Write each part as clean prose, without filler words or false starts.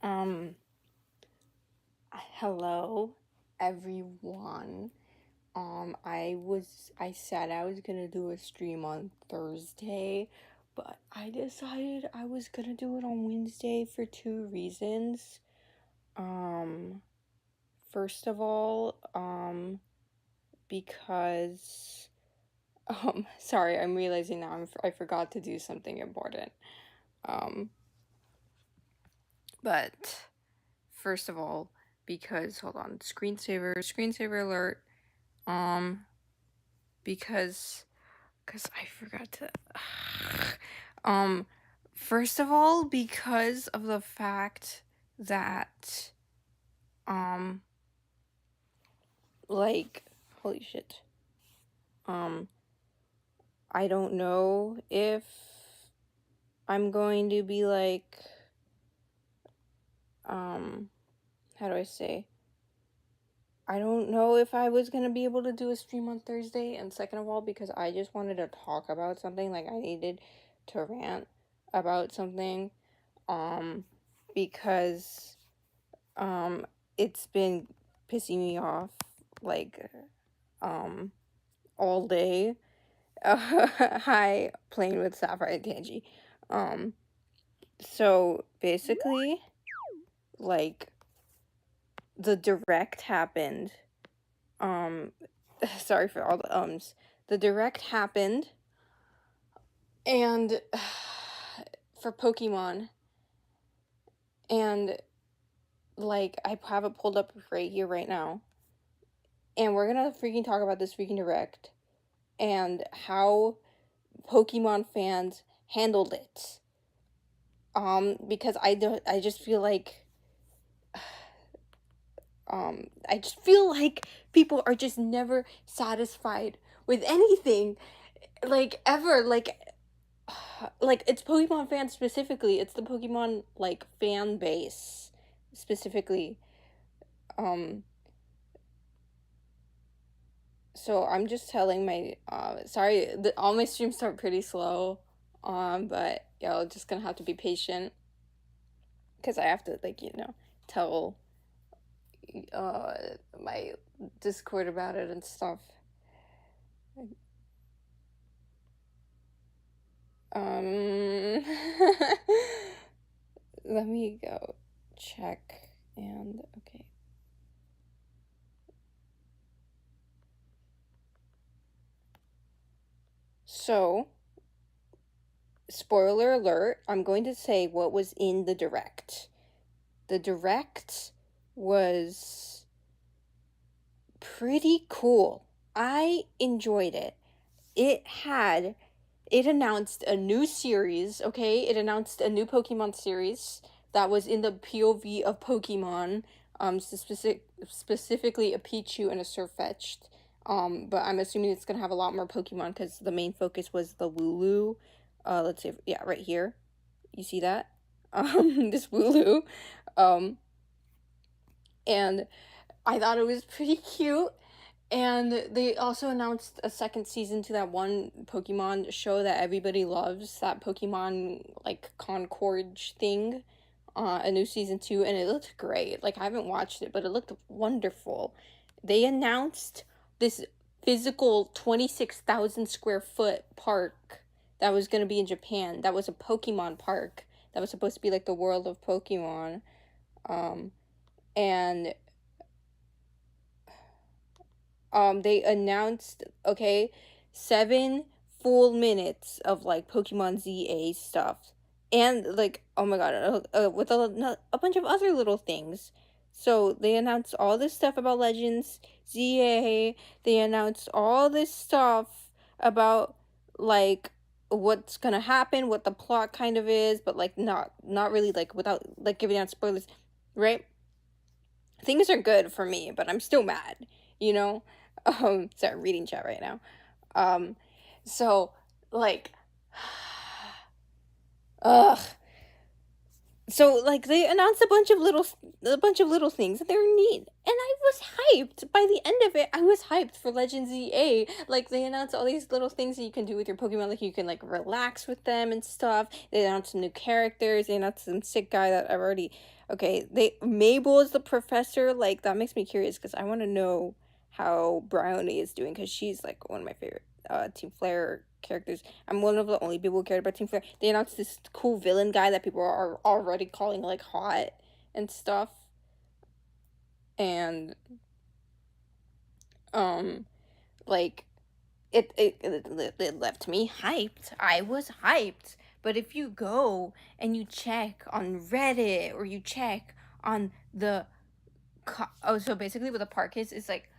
Um, Hello, everyone. I said I was gonna do a stream on Thursday, but I decided I was gonna do it on Wednesday for two reasons. Um, First of all, because, sorry, I'm realizing now I forgot to do something important. Um, but first of all, because, hold on, screensaver alert. Um, because I forgot to um first of all, because of the fact that um like holy shit. um I don't know if I'm going to be like how do I say, I don't know if I was gonna be able to do a stream on Thursday. And second of all, because I just wanted to talk about something, like I needed to rant about something, because it's been pissing me off, like, all day. Hi, playing with Sapphire and Tangy. So basically, like, the direct happened. Sorry for all the ums. The direct happened, and for Pokemon, and like I have it pulled up right here, right now, and we're gonna freaking talk about this freaking direct and how Pokemon fans handled it. Because I just feel like I just feel like people are just never satisfied with anything, like ever, like it's Pokemon fans specifically. It's the Pokemon like fan base specifically. Um so I'm just telling my sorry, all my streams start pretty slow. But y'all just gonna have to be patient because I have to, like, tell my Discord about it and stuff. Let me go check. And okay. So, spoiler alert, I'm going to say what was in the direct. The direct was pretty cool. I enjoyed it. It announced a new series, okay? It announced a new Pokemon series that was in the POV of Pokemon, specifically a Pichu and a Sirfetch'd. But I'm assuming it's gonna have a lot more Pokemon because the main focus was the Wooloo. Let's see, yeah, right here. You see that? This Wooloo. And I thought it was pretty cute. And they also announced a second season to that one Pokemon show that everybody loves, that Pokemon, like, Concord thing. A new season 2, and it looked great. Like, I haven't watched it, but it looked wonderful. They announced this physical 26,000 square foot park that was going to be in Japan. That was a Pokemon park that was supposed to be like the world of Pokemon. And they announced, okay, 7 full minutes of like Pokemon ZA stuff, and like, oh my god, with a bunch of other little things. So they announced all this stuff about Legends ZA. They announced all this stuff about like what's gonna happen, what the plot kind of is, but like not really, like, without like giving out spoilers, right? Things are good for me, but I'm still mad, you know? Sorry, I'm reading chat right now. So, like, ugh. So like they announced a bunch of little things and they're neat, and I was hyped. By the end of it, I was hyped for Legends EA. Like they announced all these little things that you can do with your Pokemon, like you can like relax with them and stuff. They announced some new characters. They announced some sick guy that I've already. Okay, they Mabel is the professor. Like that makes me curious because I want to know how Brownie is doing because she's like one of my favorite Team Flare characters. I'm one of the only people who cared about Team Flare. They announced this cool villain guy that people are already calling like hot and stuff. And um like it left me hyped. I was hyped. But if you go and you check on Reddit or you check on the so basically what the park is like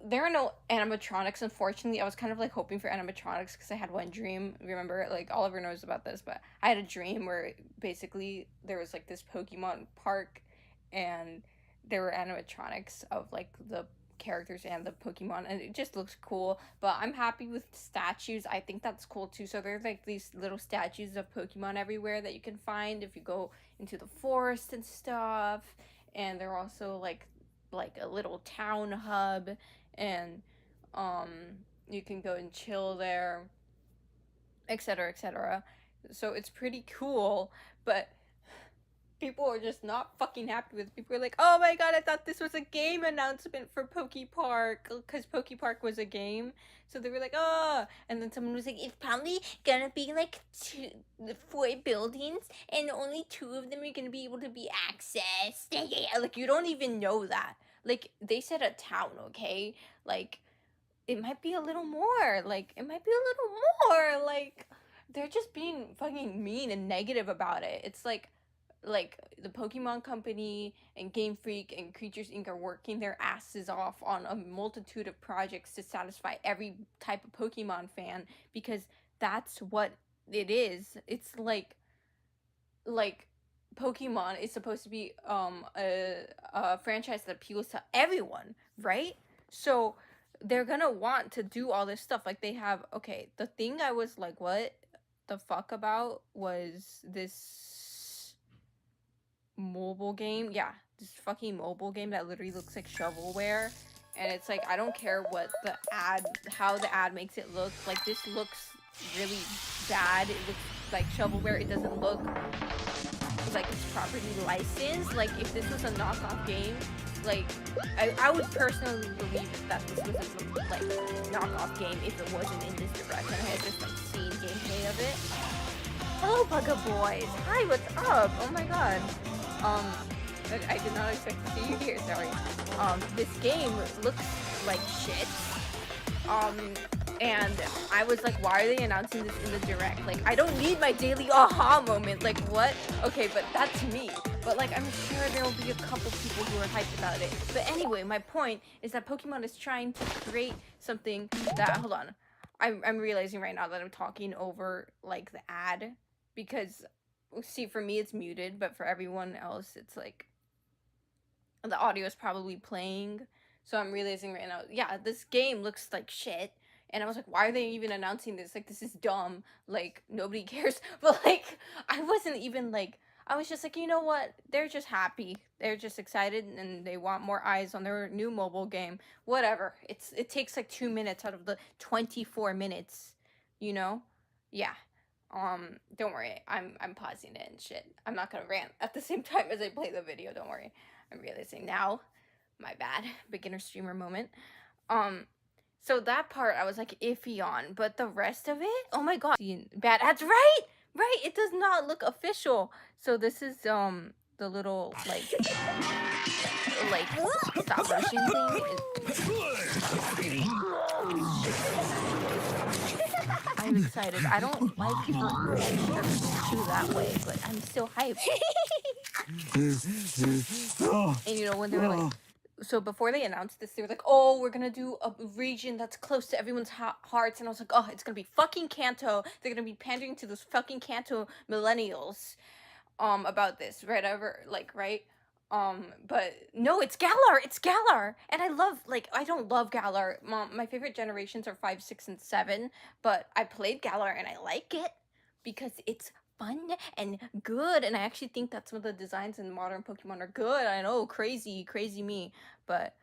there are no animatronics. Unfortunately, I was kind of like hoping for animatronics because I had one dream. Remember, like Oliver knows about this, but I had a dream where basically there was like this Pokemon park, and there were animatronics of like the characters and the Pokemon, and it just looks cool. But I'm happy with statues. I think that's cool too. So there's like these little statues of Pokemon everywhere that you can find if you go into the forest and stuff. And they're also like a little town hub, and um you can go and chill there, etc., etc. So it's pretty cool, but people are just not fucking happy with it. People are like, oh my god, I thought this was a game announcement for Pokepark, because Pokepark was a game. So they were like, oh, and then someone was like, it's probably gonna be like 4 buildings, and only 2 of them are gonna be able to be accessed. Yeah, like you don't even know that. Like they said a town, okay? Like it might be a little more. Like it might be a little more. Like they're just being fucking mean and negative about it. It's like the Pokemon Company and Game Freak and Creatures Inc. are working their asses off on a multitude of projects to satisfy every type of Pokemon fan, because that's what it is. It's like Pokemon is supposed to be a franchise that appeals to everyone, right? So they're gonna want to do all this stuff. Like they have, okay, the thing I was like, what the fuck about was this mobile game. Yeah, this fucking mobile game that literally looks like shovelware. And it's like I don't care what the ad how the ad makes it look. Like this looks really bad. It looks like shovelware. It doesn't look like it's properly licensed. Like if this was a knockoff game, like I would personally believe that this was a like knockoff game if it wasn't in this direction. I had just like seen gameplay of it. Hello, Bugga Boys. Hi, what's up? Oh my god. Um, I did not expect to see you here. Sorry. This game looks like shit. And I was like, why are they announcing this in the direct? Like, I don't need my daily aha moment. Like, what? Okay, but that's me. But like, I'm sure there will be a couple people who are hyped about it. But anyway, my point is that Pokemon is trying to create something that, hold on. I'm realizing right now that I'm talking over like the ad, because see, for me it's muted, but for everyone else it's like the audio is probably playing. So I'm realizing right now, yeah, this game looks like shit. And I was like, why are they even announcing this? Like, this is dumb. Like, nobody cares. But like, I wasn't even like, I was just like, you know what? They're just happy. They're just excited and they want more eyes on their new mobile game. Whatever. It takes like 2 minutes out of the 24 minutes, you know? Yeah. Don't worry. I'm pausing it and shit. I'm not gonna rant at the same time as I play the video, don't worry. I'm realizing now. My bad. Beginner streamer moment. So that part I was like iffy on, but the rest of it, oh my god, bad ads, right? Right, it does not look official. So this is the little like stop motion thing. I'm excited. I don't like people do that way, but I'm still hyped. And you know when they were like, so before they announced this, they were like, oh, we're gonna do a region that's close to everyone's hearts. And I was like, oh, it's gonna be fucking Kanto. They're gonna be pandering to those fucking Kanto millennials about this, right? Right? But no, it's Galar. It's Galar. And I don't love Galar. My favorite generations are 5, 6, and 7. But I played Galar and I like it because it's fun and good, and I actually think that some of the designs in modern Pokemon are good. I know, crazy me, but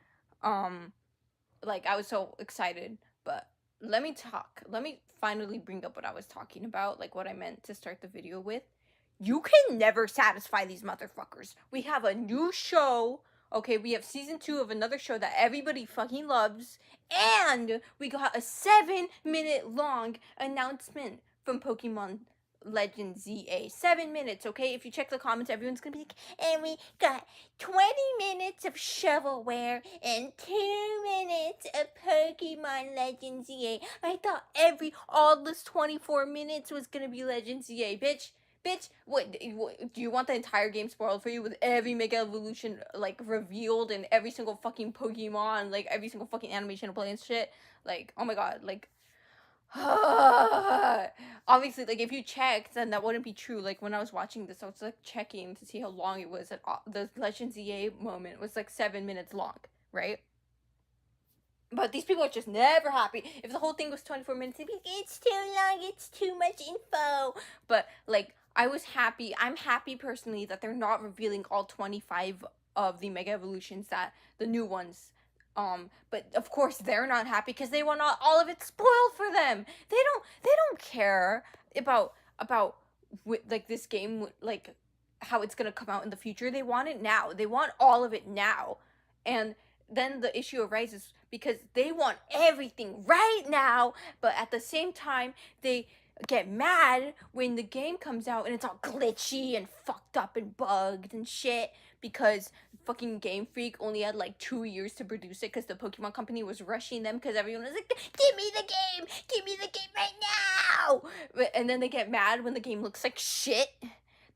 like, I was so excited. But let me finally bring up what I was talking about, like what I meant to start the video with. You can never satisfy these motherfuckers. We have a new show. Okay, we have season 2 of another show that everybody fucking loves, and we got a 7-minute long announcement from Pokemon Legends ZA. 7 minutes, okay? If you check the comments, everyone's gonna be like, and we got 20 minutes of shovelware and 2 minutes of Pokemon Legends ZA. I thought all this 24 minutes was gonna be Legends ZA, bitch. Bitch, what do you want the entire game spoiled for you with every Mega Evolution like revealed and every single fucking Pokemon, like every single fucking animation to play and shit? Like, oh my god, like obviously, like, if you checked, then that wouldn't be true. Like, when I was watching this, I was like checking to see how long it was, and the Legends EA moment was like 7 minutes long, right? But these people are just never happy. If the whole thing was 24 minutes, they'd be like, it's too long, it's too much info. But, like, I was happy. I'm happy personally that they're not revealing all 25 of the Mega Evolutions, that the new ones. But of course they're not happy because they want all of it spoiled for them. They don't care about like this game, like how it's gonna come out in the future. They want it now. They want all of it now. And then the issue arises because they want everything right now, but at the same time they get mad when the game comes out and it's all glitchy and fucked up and bugged and shit, because fucking Game Freak only had like 2 years to produce it because the Pokemon Company was rushing them because everyone was like, give me the game right now. And then they get mad when the game looks like shit.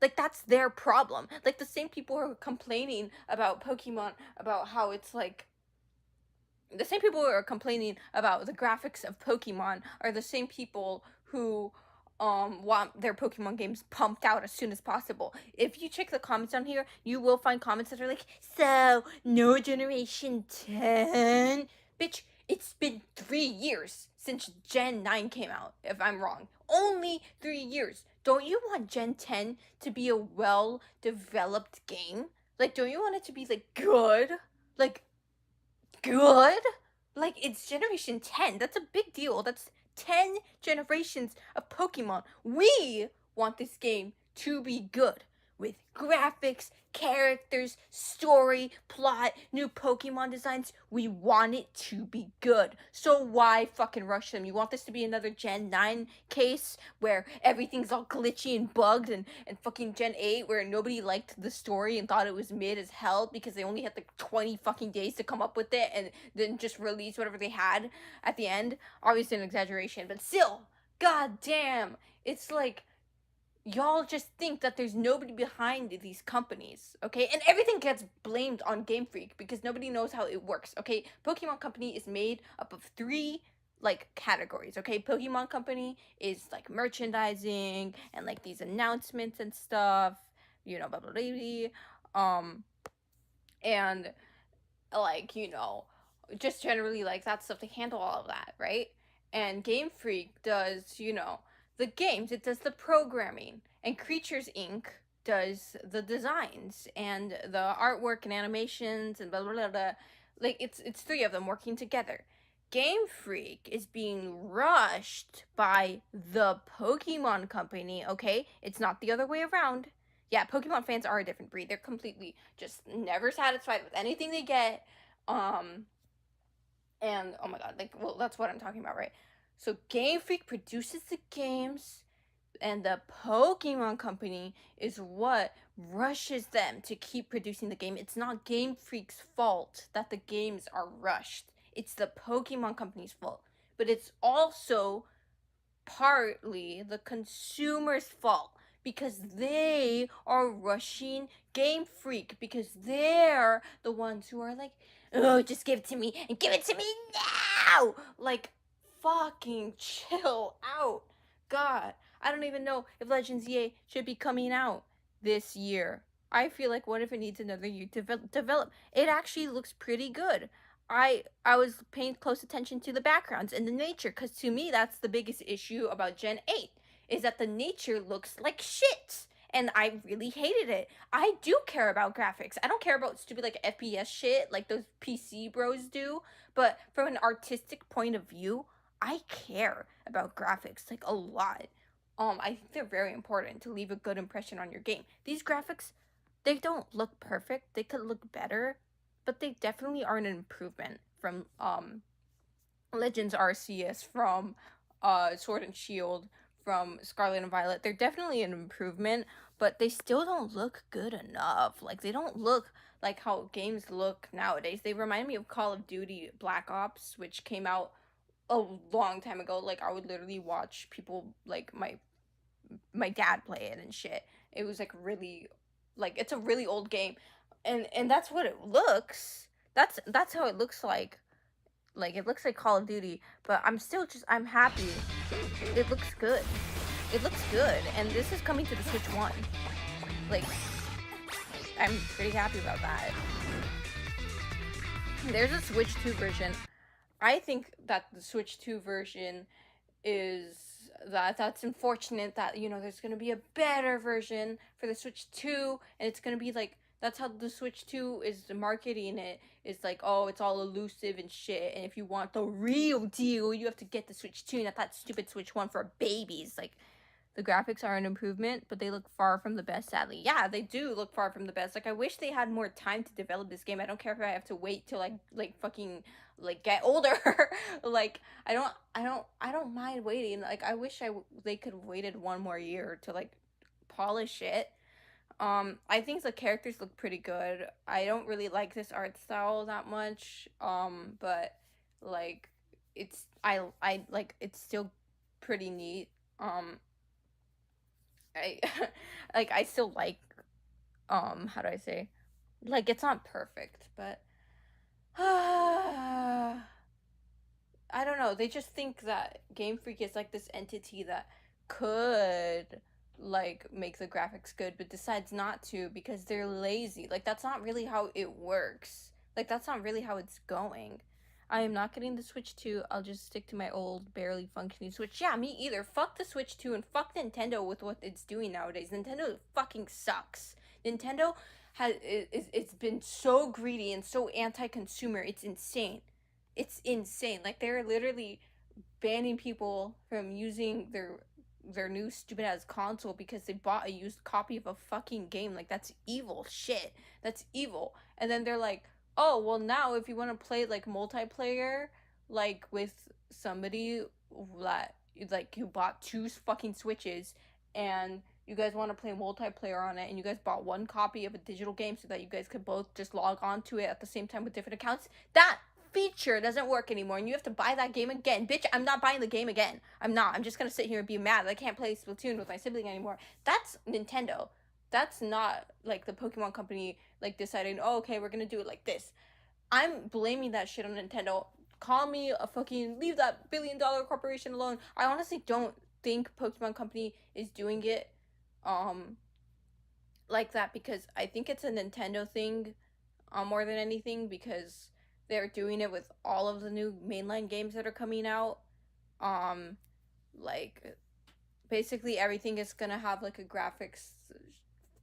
Like, that's their problem. Like, the same people who are complaining about Pokemon, about how it's like, the same people who are complaining about the graphics of Pokemon are the same people who want their Pokemon games pumped out as soon as possible. If you check the comments on here, you will find comments that are like, so no Generation 10? Bitch, it's been 3 years since Gen 9 came out, if I'm wrong. Only 3 years. Don't you want Gen 10 to be a well-developed game? Like, don't you want it to be, like, good? Like, good? Like, it's Generation 10. That's a big deal. That's 10 generations of Pokemon. We want this game to be good, with graphics, characters, story, plot, new Pokemon designs. We want it to be good. So why fucking rush them? You want this to be another Gen 9 case where everything's all glitchy and bugged, and fucking Gen 8 where nobody liked the story and thought it was mid as hell because they only had like 20 fucking days to come up with it and then just release whatever they had at the end. Obviously an exaggeration, but still, god damn. It's like, y'all just think that there's nobody behind these companies, okay? And everything gets blamed on Game Freak because nobody knows how it works, okay? Pokemon Company is made up of 3 like categories, okay? Pokemon Company is like merchandising and like these announcements and stuff, you know, blah blah blah, blah. And like, you know, just generally like that stuff to handle all of that, right? And Game Freak does, you know, the games, it does the programming, and Creatures Inc. does the designs and the artwork and animations and blah blah blah. Blah. Like, it's 3 of them working together. Game Freak is being rushed by the Pokemon Company, okay? It's not the other way around. Yeah, Pokemon fans are a different breed. They're completely just never satisfied with anything they get. And oh my god, like, well, that's what I'm talking about, right? So Game Freak produces the games, and the Pokemon Company is what rushes them to keep producing the game. It's not Game Freak's fault that the games are rushed. It's the Pokemon Company's fault. But it's also partly the consumer's fault because they are rushing Game Freak because they're the ones who are like, oh, just give it to me and give it to me now. Like, fucking chill out. God, I don't even know if Legends EA should be coming out this year. I feel like, what if it needs another year to develop? It actually looks pretty good. I was paying close attention to the backgrounds and the nature, because to me that's the biggest issue about Gen 8. is that the nature looks like shit. And I really hated it. I do care about graphics. I don't care about stupid like FPS shit like those PC bros do. But from an artistic point of view, I care about graphics like a lot. I think they're very important to leave a good impression on your game. These graphics, they don't look perfect. They could look better, but they definitely are an improvement from Legends Arceus, from Sword and Shield, from Scarlet and Violet. They're definitely an improvement, but they still don't look good enough. Like they don't look like how games look nowadays. They remind me of Call of Duty Black Ops, which came out a long time ago. Like I would literally watch people like my dad play it and shit. It was like really like it's a really old game. And that's what it looks. That's how it looks like. Like it looks like Call of Duty, but I'm happy. It looks good. It looks good, and this is coming to the Switch 1. Like I'm pretty happy about that. There's a Switch 2 version. I think that the Switch 2 version is that's unfortunate that there's going to be a better version for the Switch 2, and it's going to be like that's how the Switch 2 is marketing it. It's like, oh, it's all elusive and shit, and if you want the real deal, you have to get the Switch 2, not that stupid Switch 1 for babies. Like the graphics are an improvement, but they look far from the best, sadly. Yeah, they do look far from the best. Like I wish they had more time to develop this game. I don't care if I have to wait till like fucking like get older. Like I don't mind waiting. Like I wish they could have waited one more year to like polish it. I think the characters look pretty good. I don't really like this art style that much. But like I like it's still pretty neat. I like I still like how do I say? Like it's not perfect, but I don't know. They just think that Game Freak is like this entity that could like make the graphics good but decides not to because they're lazy. Like that's not really how it works. Like that's not really how it's going. I am not getting the Switch 2. I'll just stick to my old barely functioning Switch. Yeah, me either. Fuck the Switch 2 and fuck Nintendo with what it's doing nowadays. Nintendo fucking sucks. Nintendo it's been so greedy and so anti-consumer. It's insane. It's insane. Like they're literally banning people from using their new stupid ass console because they bought a used copy of a fucking game. Like that's evil shit. That's evil. And then they're like, "Oh, well now if you want to play like multiplayer like with somebody that like you bought two fucking Switches and you guys want to play multiplayer on it and you guys bought one copy of a digital game so that you guys could both just log on to it at the same time with different accounts, that feature doesn't work anymore and you have to buy that game again. Bitch, I'm not buying the game again. I'm not. I'm just gonna sit here and be mad that I can't play Splatoon with my sibling anymore. That's Nintendo. That's not like the Pokemon company like deciding, oh, okay, we're gonna do it like this. I'm blaming that shit on Nintendo. Call me a fucking leave that $1 billion corporation alone. I honestly don't think Pokemon Company is doing it um like that because I think it's a Nintendo thing more than anything because they're doing it with all of the new mainline games that are coming out. Um like basically everything is gonna have like a graphics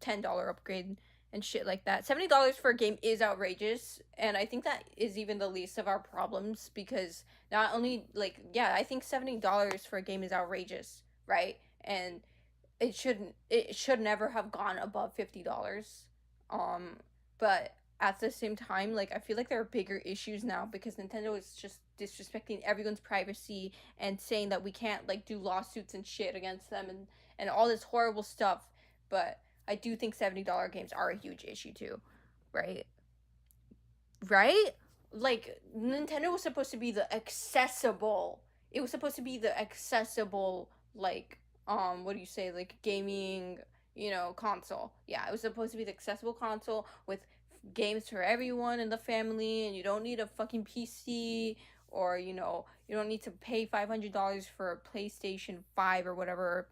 $10 upgrade and shit like that. $70 for a game is outrageous, and I think that is even the least of our problems because not only like yeah, I think $70 for a game is outrageous, right? And it should never have gone above $50. Um but at the same time, like I feel like there are bigger issues now because Nintendo is just disrespecting everyone's privacy and saying that we can't like do lawsuits and shit against them and all this horrible stuff. But I do think $70 games are a huge issue too, right? Right? Like Nintendo was supposed to be the accessible. It was supposed to be the accessible like what do you say, like gaming, console. Yeah, it was supposed to be the accessible console with games for everyone in the family, and you don't need a fucking PC, or you don't need to pay $500 for a PlayStation 5 or whatever.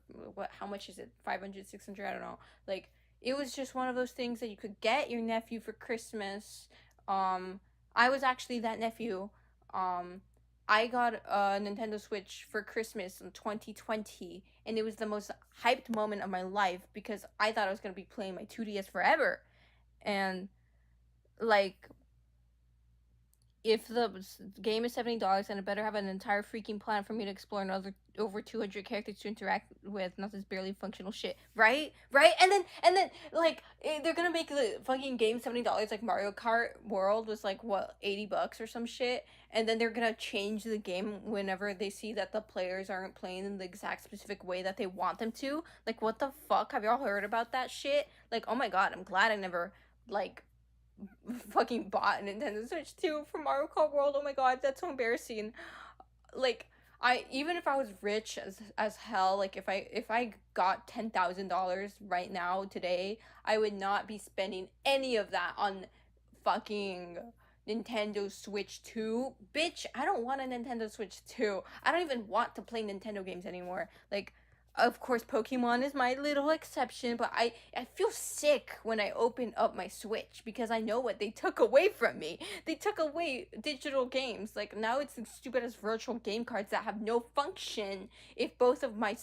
How much is it? 500, 600? I don't know. Like it was just one of those things that you could get your nephew for Christmas. I was actually that nephew. um I got a Nintendo Switch for Christmas in 2020, and it was the most hyped moment of my life because I thought I was gonna be playing my 2DS forever. And like, if the game is $70, then it better have an entire freaking plan for me to explore another over 200 characters to interact with, not this barely functional shit, right? Right? And then like they're gonna make the fucking game $70, like Mario Kart World was like what, $80 or some shit, and then they're gonna change the game whenever they see that the players aren't playing in the exact specific way that they want them to. Like, what the fuck? Have y'all heard about that shit? Like, oh my god, I'm glad I never like fucking bought a Nintendo Switch 2 for Mario Kart World. Oh my god, that's so embarrassing. Like, I, even if I was rich as hell, like if I got $10,000 right now today, I would not be spending any of that on fucking Nintendo Switch 2. Bitch, I don't want a Nintendo Switch 2. I don't even want to play Nintendo games anymore. Like, of course, Pokemon is my little exception, but I feel sick when I open up my Switch because I know what they took away from me. They took away digital games. Like, now it's stupid as virtual game cards that have no function if both of my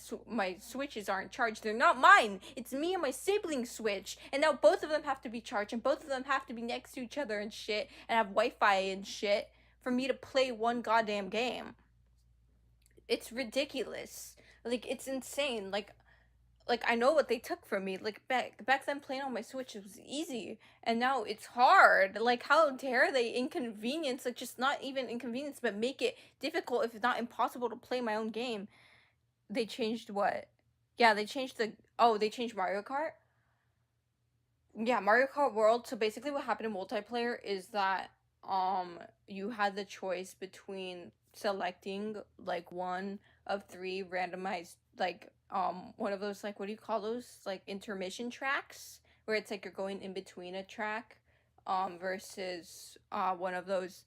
Switches aren't charged. They're not mine. It's me and my sibling Switch, and now both of them have to be charged, and both of them have to be next to each other and shit, and have Wi-Fi and shit for me to play one goddamn game. It's ridiculous. Like, it's insane. Like I know what they took from me. Like, back then, playing on my Switch was easy, and now it's hard. Like, how dare they inconvenience, like, just not even inconvenience, but make it difficult, if not impossible, to play my own game. They changed what? Yeah, they changed they changed Mario Kart. Yeah, Mario Kart World. So basically, what happened in multiplayer is that you had the choice between selecting like one of three randomized, like one of those, like, what do you call those, like intermission tracks, where it's like you're going in between a track, versus one of those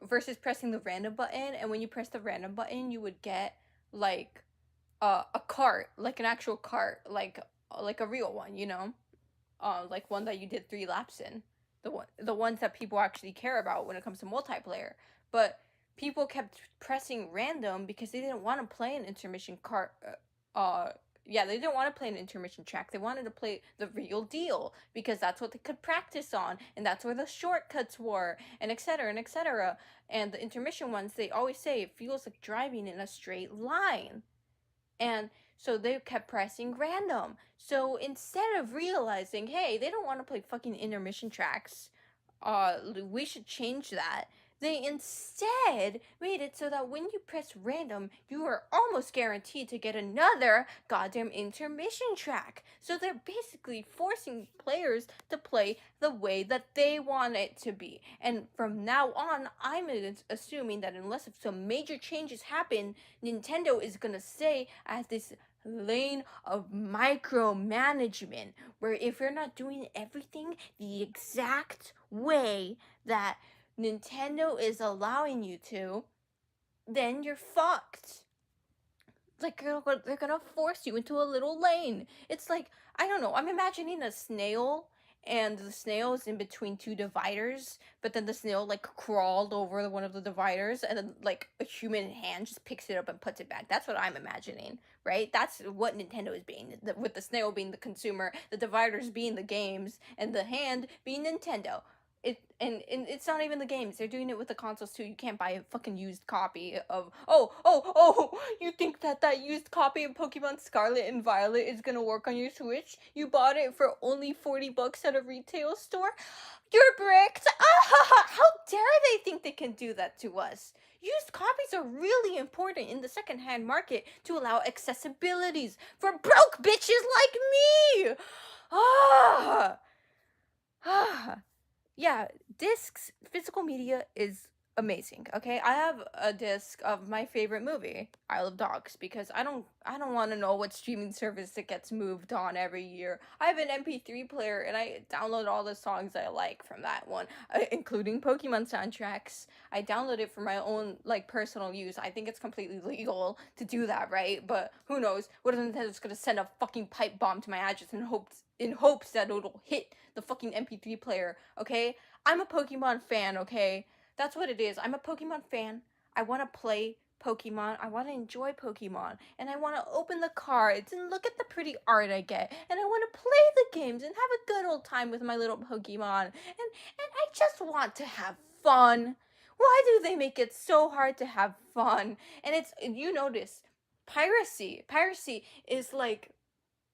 versus pressing the random button. And when you press the random button, you would get like a cart, like an actual cart, like a real one, like one that you did 3 laps in, the ones that people actually care about when it comes to multiplayer. But people kept pressing random because they didn't want to play an intermission cart. Yeah, they didn't want to play an intermission track. They wanted to play the real deal because that's what they could practice on, and that's where the shortcuts were, and etc. and etc. And the intermission ones, they always say it feels like driving in a straight line. And so they kept pressing random. So instead of realizing, hey, they don't want to play fucking intermission tracks, we should change that. They instead made it so that when you press random, you are almost guaranteed to get another goddamn intermission track. So they're basically forcing players to play the way that they want it to be. And from now on, I'm assuming that unless some major changes happen, Nintendo is gonna stay at this lane of micromanagement, where if you're not doing everything the exact way that Nintendo is allowing you to, then you're fucked. Like, they're gonna force you into a little lane. It's like, I don't know, I'm imagining a snail, and the snail is in between two dividers, but then the snail like crawled over one of the dividers, and then like a human hand just picks it up and puts it back. That's what I'm imagining, right? That's what Nintendo is being, with the snail being the consumer, the dividers being the games, and the hand being Nintendo. And it's not even the games. They're doing it with the consoles too. You can't buy a fucking used copy of, oh, you think that used copy of Pokemon Scarlet and Violet is gonna work on your Switch? You bought it for only $40 at a retail store? You're bricked. How dare they think they can do that to us? Used copies are really important in the secondhand market to allow accessibilities for broke bitches like me. Ah. Yeah, discs, physical media is amazing. Okay, I have a disc of my favorite movie, Isle of Dogs, because I don't want to know what streaming service it gets moved on every year. I have an MP3 player, and I download all the songs I like from that one, including Pokemon soundtracks. I download it for my own, like, personal use. I think it's completely legal to do that, right? But who knows? What if Nintendo's gonna send a fucking pipe bomb to my address in hopes that it'll hit the fucking MP3 player, okay? I'm a Pokemon fan, okay? That's what it is. I'm a Pokemon fan. I want to play Pokemon. I want to enjoy Pokemon. And I want to open the cards and look at the pretty art I get. And I want to play the games and have a good old time with my little Pokemon. And I just want to have fun. Why do they make it so hard to have fun? And it's, you notice, piracy. Piracy is like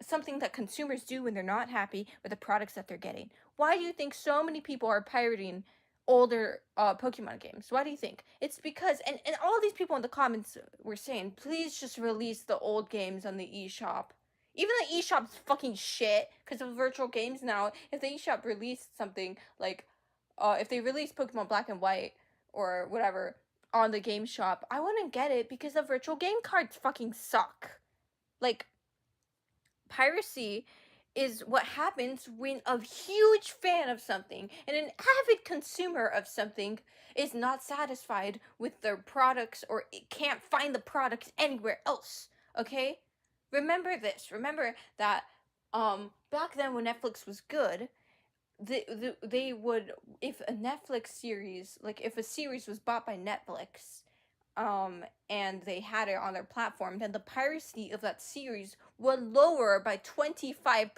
something that consumers do when they're not happy with the products that they're getting. Why do you think so many people are pirating older Pokemon games? Why do you think? It's because, and all these people in the comments were saying, please just release the old games on the eShop. Even the eShop's fucking shit because of virtual games now. If the eShop released something like, if they released Pokemon Black and White or whatever on the game shop, I wouldn't get it because the virtual game cards fucking suck. Like, piracy is what happens when a huge fan of something and an avid consumer of something is not satisfied with their products or it can't find the products anywhere else. Okay? Remember this. Remember that back then when Netflix was good, they would, if a Netflix series, like if a series was bought by Netflix, and they had it on their platform, then the piracy of that series would lower by 25%.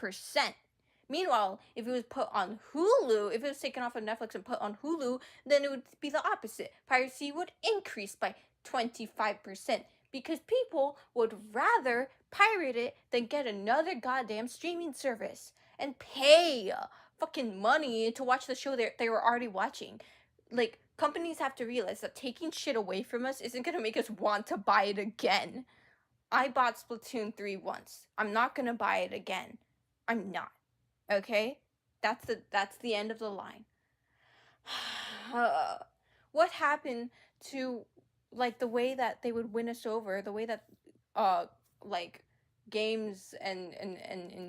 Meanwhile, if it was put on Hulu, if it was taken off of Netflix and put on Hulu, then it would be the opposite. Piracy would increase by 25% because people would rather pirate it than get another goddamn streaming service and pay fucking money to watch the show they were already watching. Like, companies have to realize that taking shit away from us isn't gonna make us want to buy it again. I bought Splatoon 3 once. I'm not gonna buy it again. I'm not. Okay? That's the end of the line. What happened to, like, the way that they would win us over, the way that like games and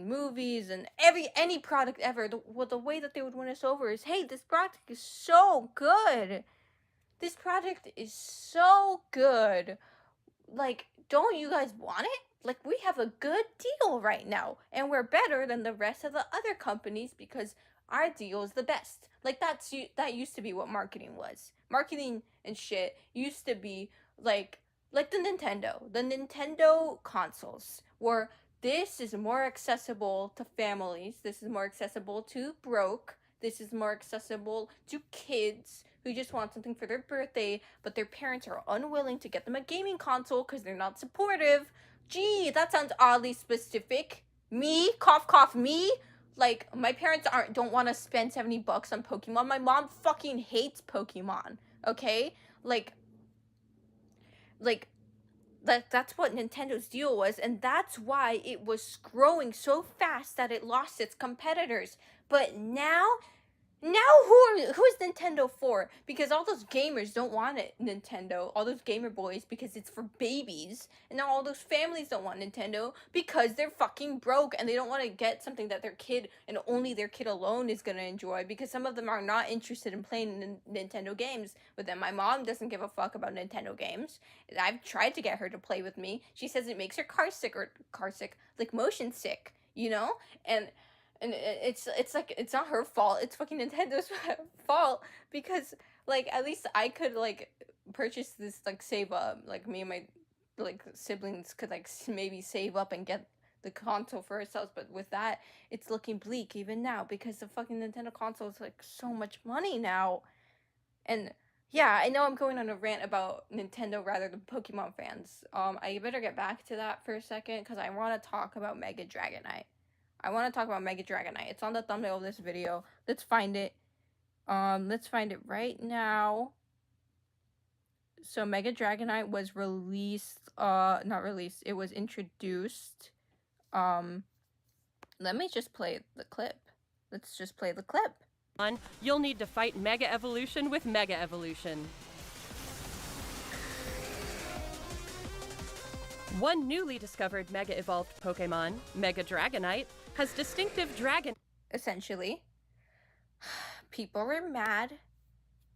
movies and any product ever, the way that they would win us over is, hey, this product is so good. This product is so good. Like, don't you guys want it? Like, we have a good deal right now, and we're better than the rest of the other companies because our deal is the best. Like, that used to be what marketing was. Marketing and shit used to be like the Nintendo consoles, where this is more accessible to families, this is more accessible to broke, this is more accessible to kids who just want something for their birthday, but their parents are unwilling to get them a gaming console because they're not supportive. Gee, that sounds oddly specific. Me? Cough, cough, me? Like, my parents don't want to spend $70 on Pokemon. My mom fucking hates Pokemon, okay? Like, that's what Nintendo's deal was, and that's why it was growing so fast that it lost its competitors. But now who's Nintendo for? Because all those gamers don't want it, Nintendo. All those gamer boys, because it's for babies. And now all those families don't want Nintendo because they're fucking broke and they don't want to get something that their kid and only their kid alone is going to enjoy, because some of them are not interested in playing Nintendo games with them. My mom doesn't give a fuck about Nintendo games. I've tried to get her to play with me. She says it makes her car sick, like motion sick, you know? And it's like, it's not her fault, it's fucking Nintendo's fault, because like at least I could like purchase this, like save up, like me and my like siblings could like maybe save up and get the console for ourselves, but with that it's looking bleak even now because the fucking Nintendo console is like so much money now. And yeah, I know I'm going on a rant about Nintendo rather than Pokemon fans. I better get back to that for a second because I want to talk about Mega Dragonite. I want to talk about Mega Dragonite. It's on the thumbnail of this video. Let's find it. Let's find it right now. So Mega Dragonite was released, not released, it was introduced. Let me just play the clip. Let's just play the clip. You'll need to fight Mega Evolution with Mega Evolution. One newly discovered Mega Evolved Pokemon, Mega Dragonite, has distinctive dragon... Essentially, people were mad,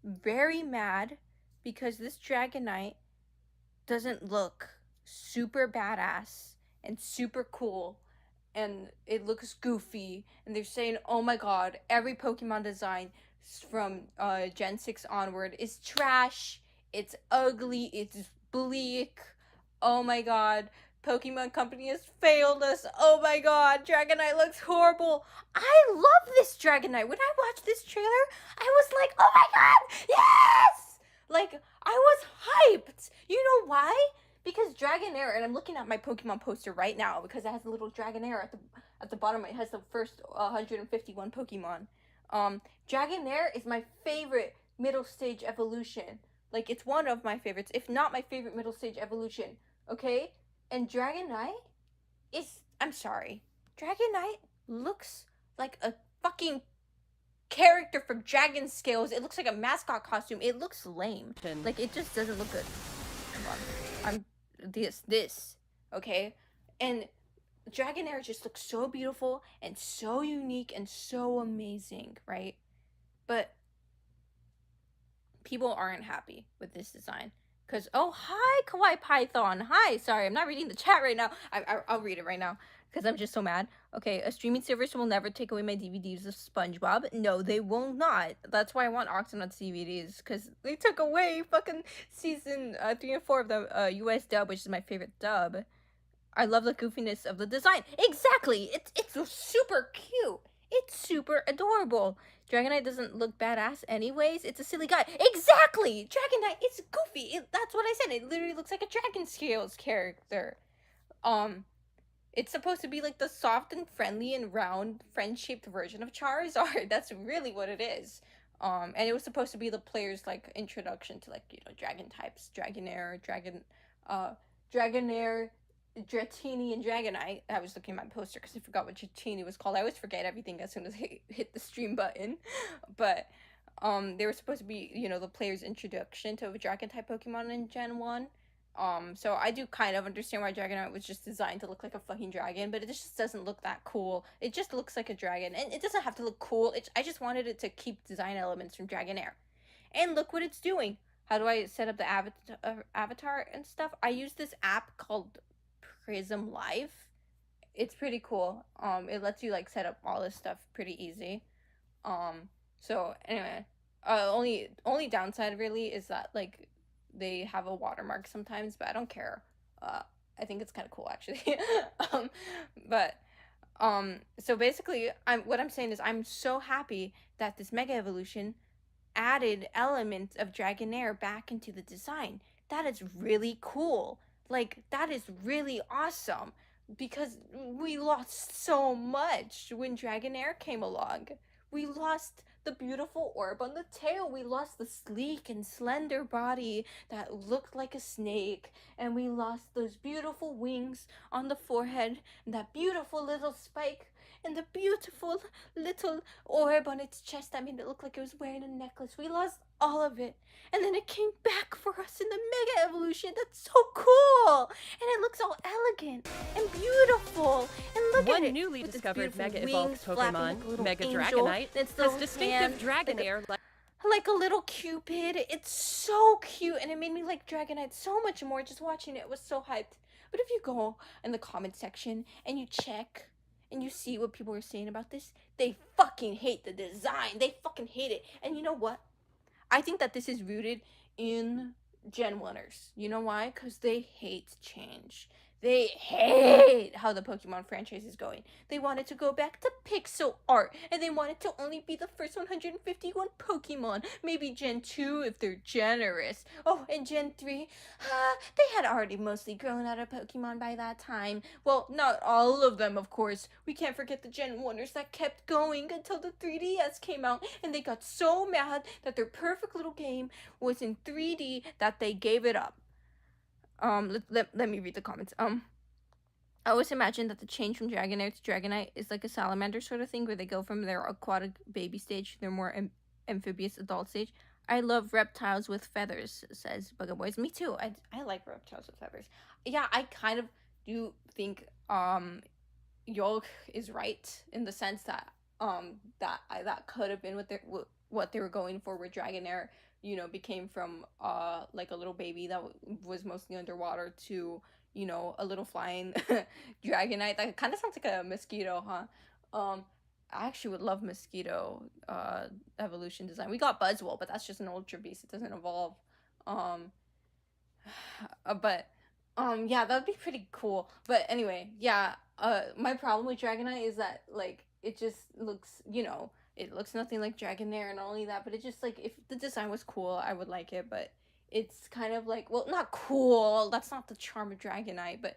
very mad, because this Dragonite doesn't look super badass and super cool, and it looks goofy, and they're saying, oh my god, every Pokemon design from Gen 6 onward is trash, It's ugly. It's bleak. Oh my god. Pokemon Company has failed us. Oh my god. Dragonite looks horrible. I love this Dragonite. When I watched this trailer, I was like, oh my god, yes! Like, I was hyped. You know why? Because Dragonair, and I'm looking at my Pokemon poster right now because it has a little Dragonair at the bottom. It has the first 151 Pokemon. Dragonair is my favorite middle stage evolution. Like, it's one of my favorites, if not my favorite middle stage evolution. Okay? And Dragonite is, I'm sorry, Dragonite looks like a fucking character from Dragon Scales. It looks like a mascot costume. It looks lame. Like, it just doesn't look good. Come on. I'm this, okay? And Dragonair just looks so beautiful and so unique and so amazing, right? But people aren't happy with this design. Because, oh, hi, Kawaii Python. Hi, sorry, I'm not reading the chat right now. I'll read it right now because I'm just so mad. Okay, a streaming service will never take away my DVDs of SpongeBob. No, they will not. That's why I want Octonauts DVDs, because they took away fucking season 3 and 4 of the US dub, which is my favorite dub. I love the goofiness of the design. Exactly! It's super cute. It's super adorable. Dragonite doesn't look badass anyways. It's a silly guy. Exactly! Dragonite is goofy. That's what I said. It literally looks like a Dragon Scales character. It's supposed to be like the soft and friendly and round friend-shaped version of Charizard. That's really what it is. And it was supposed to be the player's like introduction to like, you know, dragon types. Dragonair, Dragonair, Dratini, and Dragonite. I was looking at my poster because I forgot what Dratini was called. I always forget everything as soon as I hit the stream button. But they were supposed to be, you know, the player's introduction to a dragon type Pokemon in Gen 1. So I do kind of understand why Dragonite was just designed to look like a fucking dragon, but it just doesn't look that cool. It just looks like a dragon, and it doesn't have to look cool. I just wanted it to keep design elements from Dragonair. And look what it's doing. How do I set up the avatar and stuff? I use this app called Prism Live. It's pretty cool. It lets you like set up all this stuff pretty easy. So anyway, only downside really is that like they have a watermark sometimes, but I don't care. I think it's kind of cool actually. But so basically, what I'm saying is I'm so happy that this Mega Evolution added elements of Dragonair back into the design. That is really cool. Like, that is really awesome because we lost so much when Dragonair came along. We lost the beautiful orb on the tail. We lost the sleek and slender body that looked like a snake. And we lost those beautiful wings on the forehead and that beautiful little spike and the beautiful little orb on its chest. I mean, it looked like it was wearing a necklace. We lost all of it. And then it came back for us in the Mega Evolution. That's so cool! And it looks all elegant and beautiful. And look One at it. newly with its discovered beautiful Mega Evolved wings flapping like a Pokemon, little Mega angel, Dragonite, and its has little distinctive hand, Dragonair like a little Cupid. It's so cute, and it made me like Dragonite so much more just watching it. It was so hyped. But if you go in the comment section and you check and you see what people are saying about this, they fucking hate the design. They fucking hate it. And you know what? I think that this is rooted in Gen 1ers. You know why? Because they hate change. They hate how the Pokemon franchise is going. They wanted to go back to pixel art, and they wanted to only be the first 151 Pokemon. Maybe Gen 2 if they're generous. Oh, and Gen 3, they had already mostly grown out of Pokemon by that time. Well, not all of them, of course. We can't forget the Gen 1ers that kept going until the 3DS came out, and they got so mad that their perfect little game was in 3D that they gave it up. Let me read the comments. I always imagine that the change from Dragonair to Dragonite is like a salamander sort of thing, where they go from their aquatic baby stage to their more amphibious adult stage. I love reptiles with feathers, says Bugga Boys. Me too. I like reptiles with feathers. Yeah, I kind of do think Yolk is right in the sense that that could have been what they were going for with Dragonair. You know, became from like a little baby that was mostly underwater to, you know, a little flying Dragonite. That kind of sounds like a mosquito, huh? I actually would love mosquito evolution design. We got Buzzwole, but that's just an ultra beast. It doesn't evolve. Um, but yeah, that'd be pretty cool. But anyway, yeah, my problem with Dragonite is that like it just looks, it looks nothing like Dragonair, and not only that, but it just like if the design was cool, I would like it, but it's kind of like, well, not cool. That's not the charm of Dragonite, but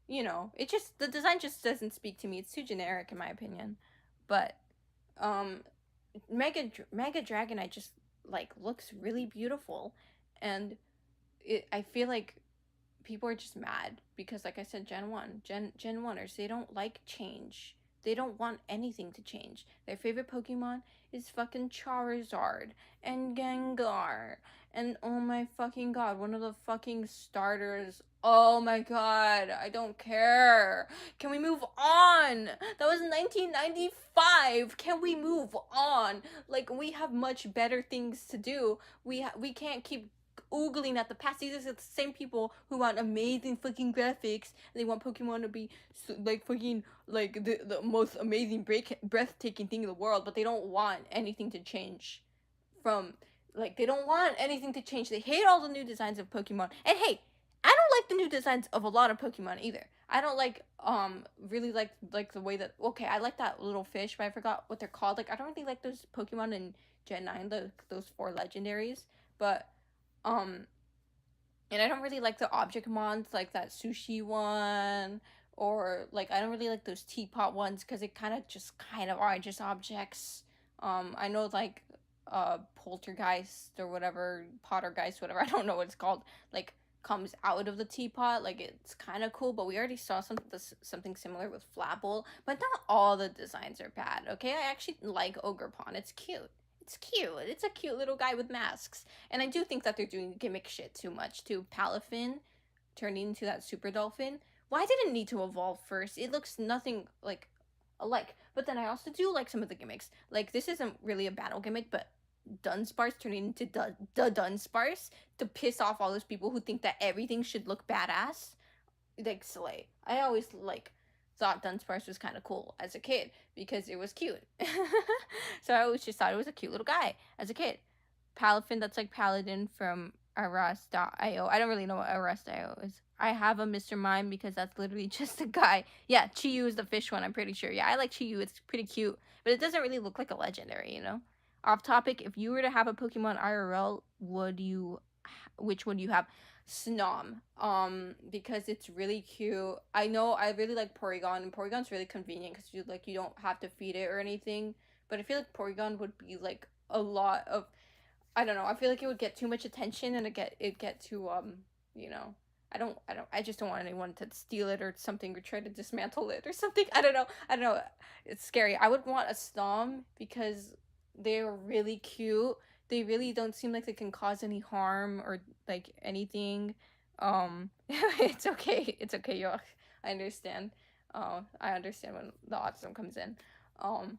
it just, the design just doesn't speak to me. It's too generic in my opinion. But um Mega Dragonite just like looks really beautiful, and I feel like people are just mad because, like I said, Gen 1ers, they don't like change. They don't want anything to change. Their favorite Pokemon is fucking Charizard and Gengar. And oh my fucking god, one of the fucking starters. Oh my god, I don't care. Can we move on? That was 1995. Can we move on? Like, we have much better things to do. We can't keep oogling at the past. These are the same people who want amazing fucking graphics. They want Pokemon to be like fucking like the most amazing breathtaking thing in the world, but they don't want anything to change from, like, they don't want anything to change. They hate all the new designs of Pokemon. And hey, I don't like the new designs of a lot of Pokemon either. I don't like really like the way that, okay, I like that little fish, but I forgot what they're called. Like, I don't really like those Pokemon in Gen 9, those 4 legendaries, but um and I don't really like the object mons, like that sushi one, or like I don't really like those teapot ones because it kind of are just objects. I know, like poltergeist or whatever, pottergeist, whatever, I don't know what it's called, like comes out of the teapot, like it's kind of cool, but we already saw something similar with Flapple. But not all the designs are bad, okay? I actually like Ogerpon. It's cute. It's cute. It's a cute little guy with masks. And I do think that they're doing gimmick shit too much too. Palafin turning into that super dolphin. Why did it need to evolve first? It looks nothing like alike. But then I also do like some of the gimmicks. Like, this isn't really a battle gimmick, but Dunsparce turning into the Dunsparce to piss off all those people who think that everything should look badass. Like, slay. I always like thought Dunsparce was kind of cool as a kid because it was cute. So I always just thought it was a cute little guy as a kid. Palafin, that's like Paladin from Arrest.io. I don't really know what Arrest.io is. I have a Mr. Mime because that's literally just a guy. Yeah, Chiyu is the fish one, I'm pretty sure. Yeah, I like Chiyu. It's pretty cute. But it doesn't really look like a legendary, Off topic, if you were to have a Pokemon IRL, which would you have? Snom, because it's really cute. I know I really like Porygon, and Porygon's really convenient because you don't have to feed it or anything. But I feel like Porygon would be like a lot of, I don't know. I feel like it would get too much attention, and it get too I just don't want anyone to steal it or something, or try to dismantle it or something. I don't know. It's scary. I would want a Snom because they're really cute. They really don't seem like they can cause any harm or like anything. It's okay. It's okay, yo. I understand. I understand when the autism comes in. Um,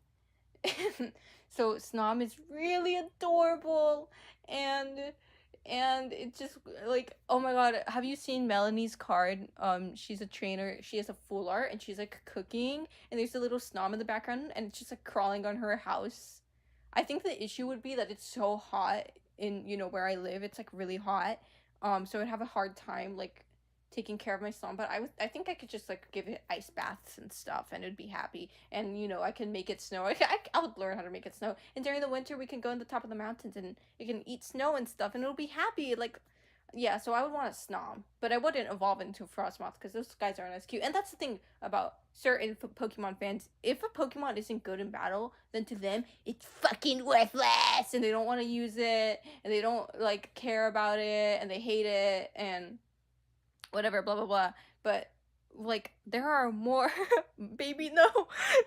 so Snom is really adorable, and it's just like, oh my god, have you seen Melanie's card? She's a trainer. She has a full art, and she's like cooking, and there's a little Snom in the background, and it's just like crawling on her house. I think the issue would be that it's so hot in, where I live. It's like really hot. So I'd have a hard time like taking care of my son, but I think I could just like give it ice baths and stuff, and it'd be happy. And I can make it snow. I would learn how to make it snow. And during the winter, we can go in the top of the mountains, and it can eat snow and stuff, and it'll be happy. Like, yeah, so I would want a Snom, but I wouldn't evolve into Frostmoth because those guys aren't as cute. And that's the thing about certain Pokemon fans. If a Pokemon isn't good in battle, then to them, it's fucking worthless, and they don't want to use it, and they don't, like, care about it, and they hate it, and whatever, blah, blah, blah. But, like, there are more... Baby, no!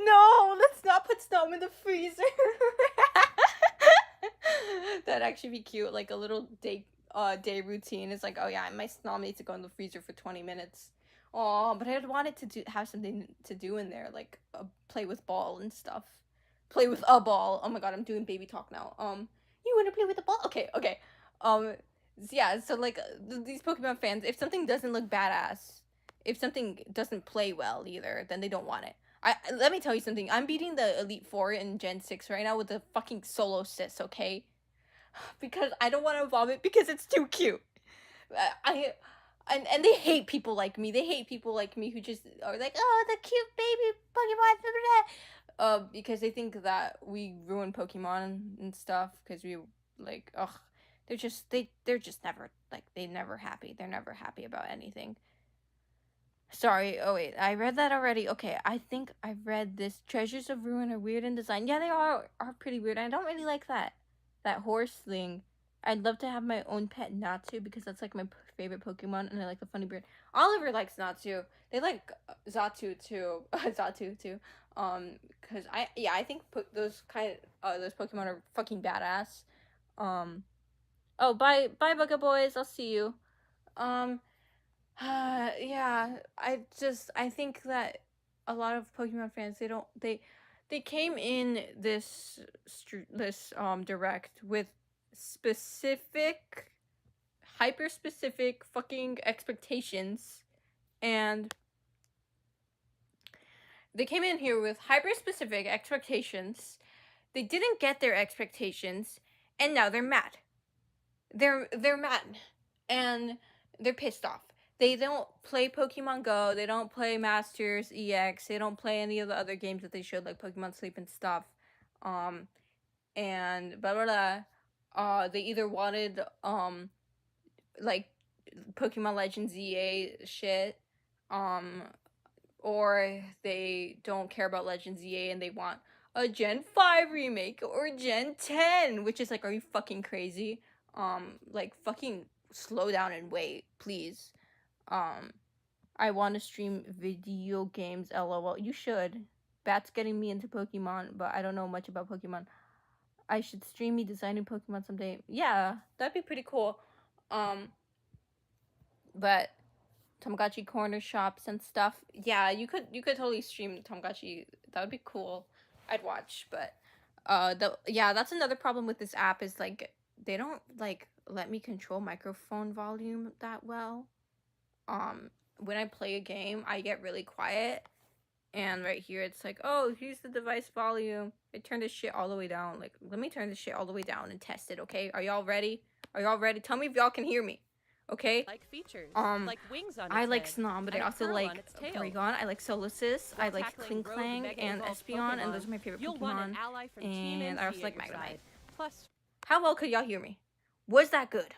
No! Let's not put Snom in the freezer! That'd actually be cute, like a little day routine. It's like, oh yeah, my Snom needs to go in the freezer for 20 minutes. Oh, but I'd want it to have something to do in there, like play with ball and stuff. Play with a ball. Oh my god, I'm doing baby talk now. You want to play with a ball? Okay, okay. Yeah. So like these Pokemon fans, if something doesn't look badass, if something doesn't play well either, then they don't want it. Let me tell you something. I'm beating the Elite Four in Gen 6 right now with the fucking solo sis. Okay. because I don't want to vomit because it's too cute. And they hate people like me. They hate people like me who just are like, oh, the cute baby Pokemon, blah, blah, blah. Because they think that we ruin Pokemon and stuff. Because we like, ugh, they're just never like they never happy. They're never happy about anything. Sorry. Oh wait, I read that already. Okay, I think I read this. Treasures of Ruin are weird in design. Yeah, they are pretty weird. I don't really like that horse thing. I'd love to have my own pet Natsu because that's like my favorite Pokemon, and I like the funny bird. Oliver likes Natsu. They like Zatu too. Zatu too. Because I think those Pokemon are fucking badass. Oh, bye, Bugga Boys. I'll see you. Yeah. I think that a lot of Pokemon fans they came in this direct with hyper specific fucking expectations, and they came in here with hyper specific expectations. They didn't get their expectations, and now they're mad. They're mad, and they're pissed off. They don't play Pokemon Go. They don't play Masters EX. They don't play any of the other games that they showed, like Pokemon Sleep and stuff. And blah blah blah. They either wanted like Pokemon Legends ZA shit, or they don't care about Legends ZA and they want a Gen 5 remake or Gen 10, which is like, are you fucking crazy? Like fucking slow down and wait, please. I want to stream video games, lol. You should. Bat's getting me into Pokemon, but I don't know much about Pokemon. I should stream me designing Pokemon someday. Yeah, that'd be pretty cool. But Tamagotchi corner shops and stuff. Yeah, you could totally stream Tamagotchi. That would be cool. I'd watch, but that's another problem with this app is like they don't like let me control microphone volume that well. When I play a game, I get really quiet, and right here it's like, oh, here's the device volume. I turned this shit all the way down. Like, let me turn this shit all the way down and test it, okay? Are y'all ready? Tell me if y'all can hear me, okay? Like features, like wings on its I like head, Snom, but I and a also curl like on its tail. Porygon. I like Solosis. I like Tackling Kling rogue Clang Mega and Evolved Espeon, and those are my Pokemon, favorite you'll want Pokemon. an ally from Team And I also NC like at your Magnemite. side. Plus, How well could y'all hear me? Was that good?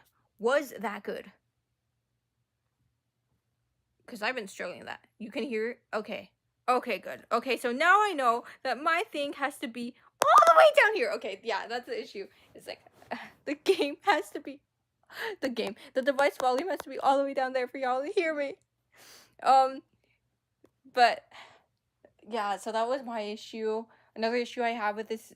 Because I've been struggling with that. You can hear it? Okay. Okay, good. Okay, so now I know that my thing has to be all the way down here. Okay, yeah, that's the issue. It's like, the device volume has to be all the way down there for y'all to hear me. But, yeah, so that was my issue. Another issue I have with this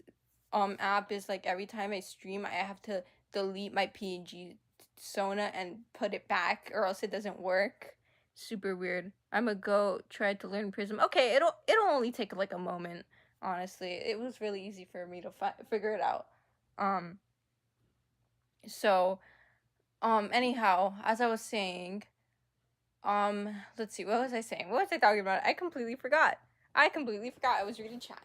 app is like every time I stream, I have to delete my PNG Sona and put it back, or else it doesn't work. Super weird. I'm gonna go try to learn Prism. Okay, it'll only take like a moment. Honestly, it was really easy for me to figure it out. So, anyhow, as I was saying, let's see, what was I saying? What was I talking about? I completely forgot. I was reading chat.